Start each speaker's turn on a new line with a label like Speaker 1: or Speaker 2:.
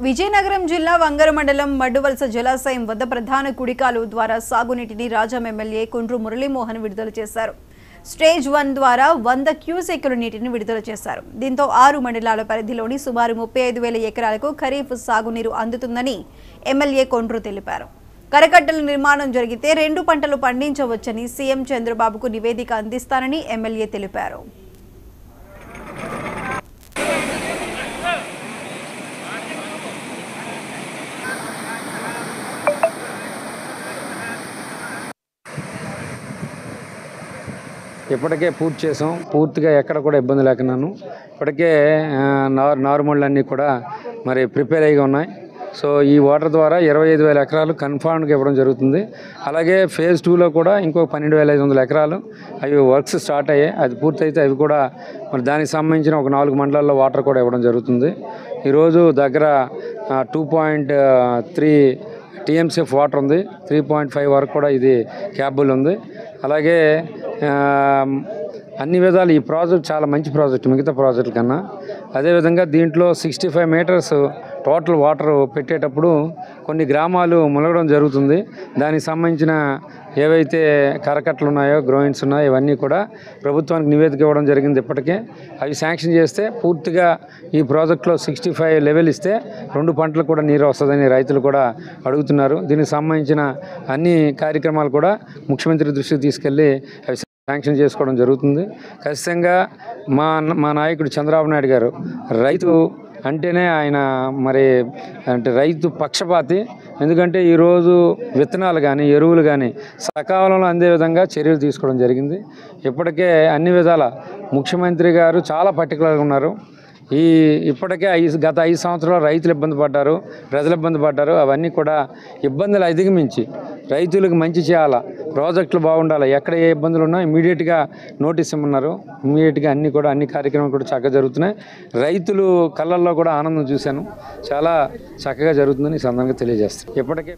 Speaker 1: విజయనగరం జిల్లా వంగర మండలం మడ్డువలస జలాశయం వద్ద ప్రధాన కుడికాలు ద్వారా సాగునీటిని రాజం ఎమ్మెల్యే కుండ్రు మురళీమోహన్ విడుదల చేశారు. స్టేజ్ 1 ద్వారా 100 క్యూసెక్కుల నీటిని విడుదల చేశారు. దీంతో 6 మండలాల పరిధిలోని సుమారు 35,000 ఎకరాలకు ఖరీఫ్ సాగునీరు అందుతుందని ఎమ్మెల్యే కుండ్రు తెలిపారు. కరకట్టల నిర్మాణం జరిగితే 2 పంటలు పండించవచ్చని సీఎం చంద్రబాబుకు నివేదిక అందిస్తానని ఎమ్మెల్యే తెలిపారు.
Speaker 2: ఇప్పటికే పూర్తి చేసాం. పూర్తిగా ఎక్కడ కూడా ఇబ్బంది లేకున్నాను. ఇప్పటికే నారుమళ్ళన్నీ కూడా మరి ప్రిపేర్ అయ్యి ఉన్నాయి. సో ఈ వాటర్ ద్వారా 25,000 ఎకరాలు కన్ఫర్మ్గా ఇవ్వడం జరుగుతుంది. అలాగే ఫేజ్ 2లో కూడా ఇంకో 12,500 ఎకరాలు అవి వర్క్స్ స్టార్ట్ అయ్యాయి. అది పూర్తయితే అవి కూడా మరి దానికి సంబంధించిన ఒక 4 మండలాల్లో వాటర్ కూడా ఇవ్వడం జరుగుతుంది. ఈరోజు దగ్గర 2.3 టీఎంసీఎఫ్ వాటర్ ఉంది. 3.5 వరకు కూడా ఇది క్యాబుల్ ఉంది. అలాగే అన్ని విధాలు ఈ ప్రాజెక్ట్ చాలా మంచి ప్రాజెక్ట్ మిగతా ప్రాజెక్టుల కన్నా. అదేవిధంగా దీంట్లో 65 మీటర్స్ టోటల్ వాటర్ పెట్టేటప్పుడు కొన్ని గ్రామాలు మునగడం జరుగుతుంది. దానికి సంబంధించిన ఏవైతే కరకట్టలు ఉన్నాయో, గ్రోయిన్స్ ఉన్నాయో ఇవన్నీ కూడా ప్రభుత్వానికి నివేదిక ఇవ్వడం జరిగింది. ఇప్పటికే అవి శాంక్షన్ చేస్తే పూర్తిగా ఈ ప్రాజెక్టులో 65 లెవెల్ ఇస్తే 2 పంటలు కూడా నీరు వస్తుందని రైతులు కూడా అడుగుతున్నారు. దీనికి సంబంధించిన అన్ని కార్యక్రమాలు కూడా ముఖ్యమంత్రి దృష్టికి తీసుకెళ్ళి అవి శాంక్షన్ చేసుకోవడం జరుగుతుంది. ఖచ్చితంగా మా నాయకుడు చంద్రబాబు నాయుడు గారు రైతు అంటేనే ఆయన మరి అంటే రైతు పక్షపాతి. ఎందుకంటే ఈరోజు విత్తనాలు కానీ ఎరువులు కానీ సకాలంలో అందే విధంగా చర్యలు తీసుకోవడం జరిగింది. ఇప్పటికే అన్ని విధాల ముఖ్యమంత్రి గారు చాలా పర్టికులర్గా ఉన్నారు. ఇప్పటికే గత 5 సంవత్సరాలు రైతులు ఇబ్బంది పడ్డారు, ప్రజలు ఇబ్బంది పడ్డారు. అవన్నీ కూడా ఇబ్బందులు అధిగమించి రైతులకు మంచి చేయాలా, ప్రాజెక్టులు బాగుండాలి, ఎక్కడ ఏ ఇబ్బందులు ఉన్నా ఇమీడియట్గా నోటీస్ ఇమ్మన్నారు. ఇమీడియట్గా అన్ని కార్యక్రమాలు కూడా చక్కగా జరుగుతున్నాయి. రైతులు కళ్ళల్లో కూడా ఆనందం చూశాను. చాలా చక్కగా జరుగుతుందని ఈ సందర్భంగా తెలియజేస్తాను. ఇప్పటికే